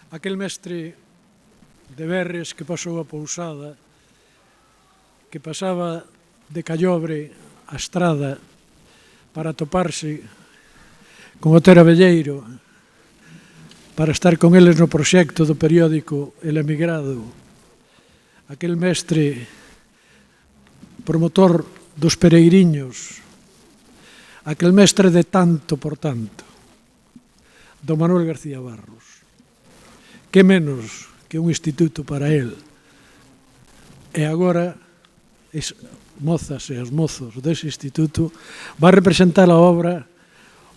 Aquel mestre de Berres que pasou a Pousada, que pasaba de Callobre a Estrada para toparse con Otero Abelleiro, para estar con eles no proxecto do periódico El Emigrado. Aquel mestre promotor dos pereiriños, aquel mestre de tanto por tanto, don Manuel García Barros. Que menos que un instituto para el. E agora, as mozas e os mozos dese instituto vai representar a obra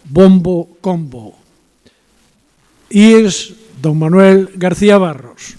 Bombo Combo. IES don Manuel García Barros.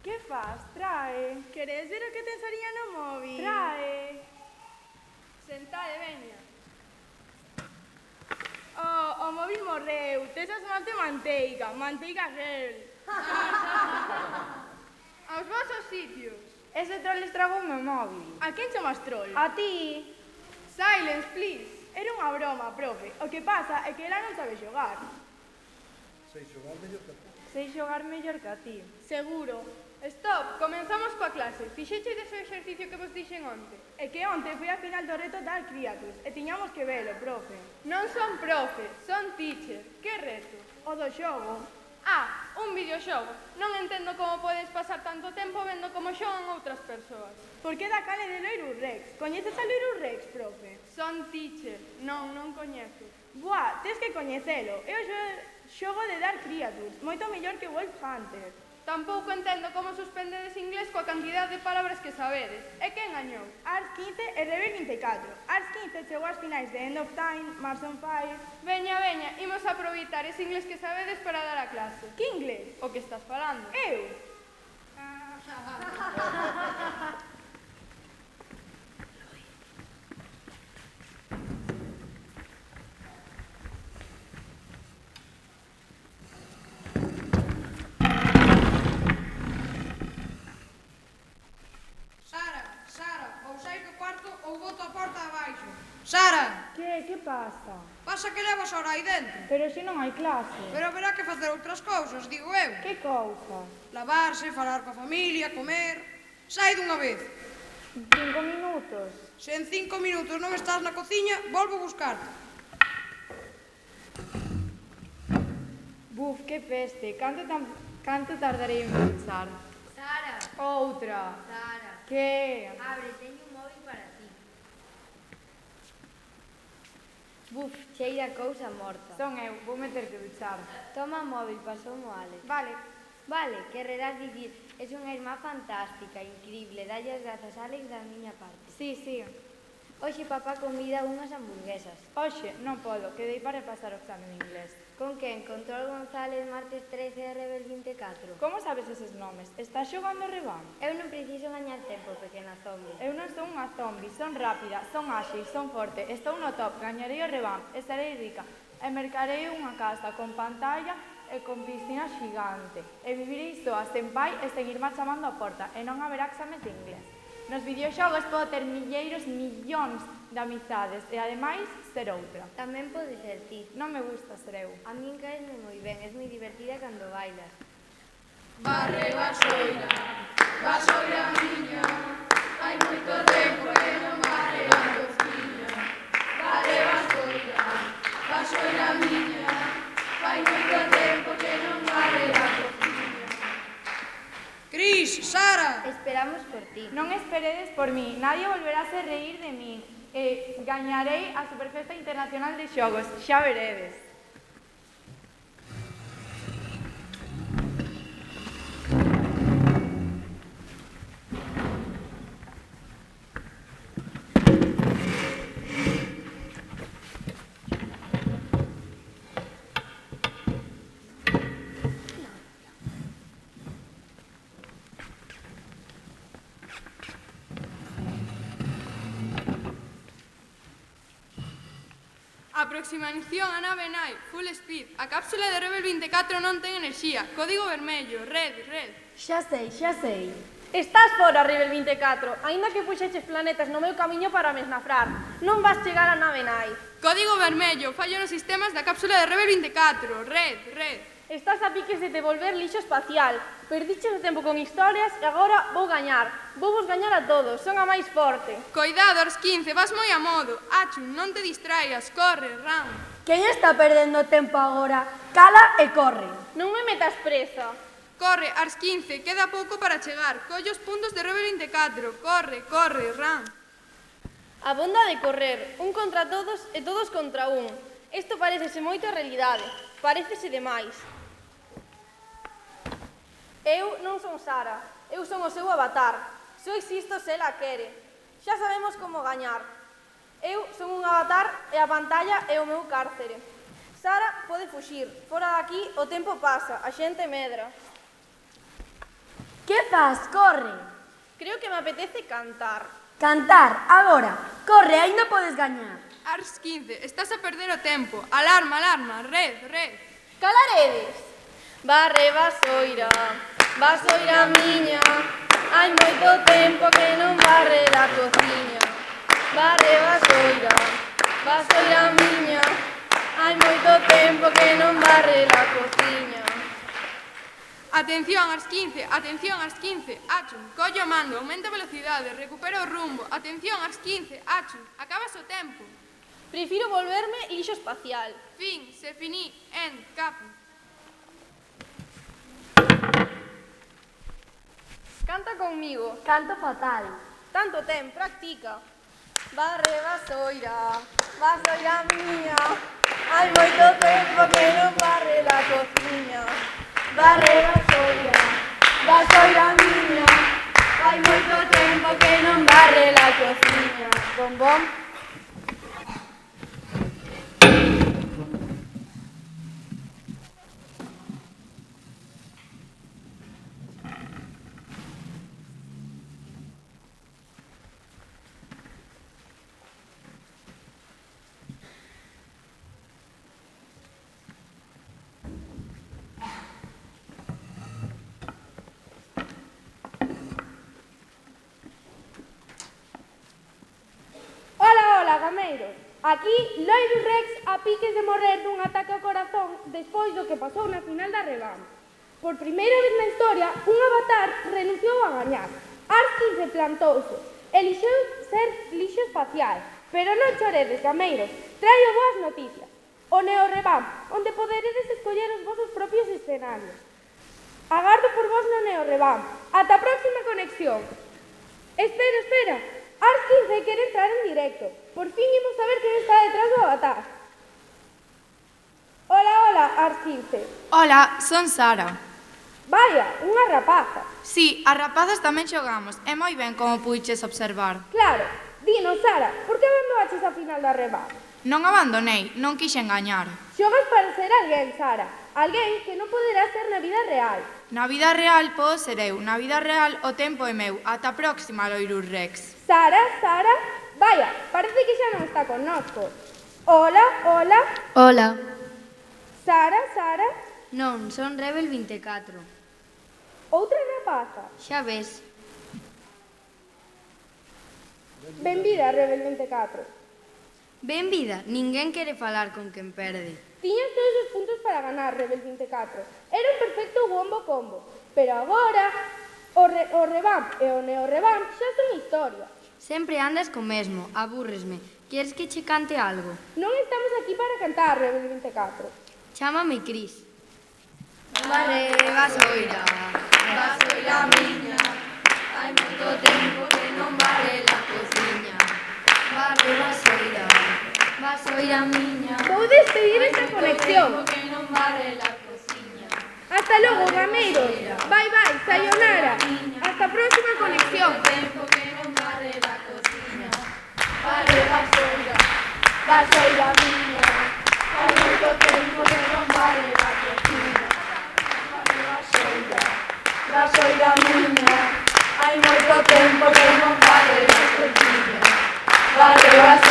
Que faz? Trae. Queres ver o que tens ariña no móvil? Trae. Sentade, veña. O móvil morreu. Tes as mans de manteiga. Manteiga gel. Aos vosos sitios. Ese troll estragou o meu móvil. A quen chamas troll? A ti. Silence, please. Era unha broma, profe. O que pasa é que ela non sabe xogar. Sei xogar mellor que a ti. Seguro. Stop, comenzamos coa clase. Fixechedes o exercicio que vos dixen onte. É que onte foi a final do reto Dark Creatures e tiñamos que velo, profe. Non son profe, son teacher. Que reto? O do xogo. Ah, un videoxogo. Non entendo como podes pasar tanto tempo vendo como xogan outras persoas. Por que da cale de Loirus Rex? Coñeces a Loirus Rex, profe? Son teacher. Non coñezo. Buah, tes que coñecelo. É o xogo de Dark Creatures, moito mellor que Wolf Hunter. Tampouco entendo como suspendedes inglés coa cantidad de palabras que sabedes. E quen gañou? Ars 15 e Rebel 24. Ars 15 chegou ás finais de End of Time, Mars on Fire... Veña, imos aproveitar ese inglés que sabedes para dar a clase. Que inglés? O que estás falando. Eu? Sara, ou sai do cuarto ou boto a porta abaixo. Sara! Que pasa? Pasa que levas hora aí dentro. Pero se non hai clase. Pero haberá que facer outras cousas, digo eu. Que cousa? Lavarse, falar coa familia, comer... Sai dunha vez. 5 minutos. Se en 5 minutos non estás na cociña, volvo a buscarte. Buf, que peste. Canto tardarei en marchar? Sara, Outra. Sara, Que? abre, teño un móvil para ti. Buf, cheira cousa morta. Son eu, vou meter que duchar. Toma o móvil, pasou mo Alex. Vale. Vale, quererás dicir, es unha irmá fantástica, increíble, dalle as grazas a Alex da miña parte. Sí. Hoxe papá convida unhas hamburguesas. Oxe, non podo, quedei para pasar o examen de inglés. Con quen? Con Troll González, Martes 13 e Rebel 24. Como sabes eses nomes? Estás xogando Revan? Eu non preciso gañar tempo, pequena zombie. Eu non son unha zombie, son rápida, son áxil, son forte, estou no top, gañarei o Revan, estarei rica, e mercarei unha casa con pantalla e con piscina xigante, e vivirei soa, sen pai e sen irmá chamando a porta, e non haberá exames de inglés. Nos videoxogos podo ter millóns de amizades e, ademais, ser outra. Tamén pode ser ti. Non me gusta ser eu. A min caesme moi ben, es moi divertida cando bailas. Barre vasoira miña, hai moito tempo que non barre a cociña. Barre vasoira miña, hai moito tempo que non barre a cociña. Cris, Sara! Esperamos por ti. Non espero veredes por mí, nadie volverá a se reír de min. Gañarei a Superfesta Internacional de Xogos, xa veredes. Aproximación a nave nai, full speed. A cápsula de Rebel 24 non ten enerxía. Código vermello, red. Xa sei. Estás fora, Rebel 24. Aínda que puxeches planetas no meu camiño para me esnafrar, non vas chegar a nave nai. Código vermello, fallo nos sistemas da cápsula de Rebel 24. Red. Estás a piques de devolver lixo espacial. Perdiches o tempo con historias e agora vou gañar. Vou vos gañar a todos, son a máis forte. Coidado, Ars 15, vas moi a modo. Achun, non te distraias, corre, ram. Quen está perdendo tempo agora? Cala e corre. Non me metas presa. Corre, Ars 15, queda pouco para chegar. Colle os puntos de Rebel 24. Corre, ram. A bonda de correr, un contra todos e todos contra un. Isto parecese moito a realidade. Parecese demais. Eu non son Sara, eu son o seu avatar. Só existo se ela quere. Xa sabemos como gañar. Eu son un avatar e a pantalla é o meu cárcere. Sara pode fuxir. Fora daqui o tempo pasa, a xente medra. Que faz? Corre. Creo que me apetece cantar. Cantar, agora. Corre, aínda podes gañar. Ars 15, estás a perder o tempo. Alarma, red. Calaredes. Barre, vasoira miña. Hai moito tempo que non barre a cociña. Barre, vasoira miña. Hai moito tempo que non barre a cociña. Atención, Ars 15, Achun, colle o mando, aumenta a velocidade, recupera o rumbo. Atención, Ars 15, Achun, acabas o tempo. Prefiro volverme lixo espacial. Fin, se finí, end, cap. Canta conmigo. Canto fatal. Tanto ten, practica. Barre, vasoira miña. Hai moito tempo que non barre a cociña. Barre, vasoira miña. Hai moito tempo que non barre a cociña. Bombón. Gameiros. Aquí, Loirus Rex a piques de morrer dun ataque ao corazón despois do que pasou na final da Revan. Por primeira vez na historia, un avatar renunciou a gañar. Ars 15 plantouse, elixeu ser lixo espacial. Pero non choredes, Gameiros, traio boas noticias. O Neo Revan, onde poderedes escoller os vosos propios escenarios. Agardo por vos no Neo Revan. Ata a próxima conexión. Espera. Ars 15 quere entrar en directo. Por fin imos saber quen está detrás do avatar. Hola, Ars 15. Hola, son Sara. Vaya, unha rapaza. Sí, as rapazas tamén xogamos. É moi ben como puiches observar. Claro. Dinos, Sara, por que abandonaches a final da Revan? Non abandonei, non quixen gañar. Xogas para ser alguén, Sara. Alguén que non poderá ser na vida real. Na vida real podo ser eu. Na vida real o tempo é meu. Ata a próxima, Loirus Rex. Sara. Vaya, parece que xa non está connosco. Hola. Hola. Sara. Non, son Rebel 24. Outra rapaza. Xa ves. Benvida, Rebel 24. Benvida, ninguén quere falar con quen perde. Tiñas todos os puntos para ganar, Rebel 24. Era un perfecto wombo combo. Pero agora, o Revamp e o Neo Revamp xa son historia. Sempre andas co mesmo, abúrresme. Queres que che cante algo? Non estamos aquí para cantar, Rebel 24. Chámame Cris. Barre, vasoira miña. Hai moito tempo que non non vale la cociña. Barre vasoira, vasoira miña. Vou despedir esta conexión. Que non vale la cociña. Hasta logo, gameiros. Bye bye, sayonara. Hasta a próxima conexión. Tempo que non vale la cociña. Barre vasoira, vasoira miña. Hai moito tempo que non vale la cociña. Barre vasoira, vasoira miña. Hai moito tempo que non vale la cociña. Barre vasoira.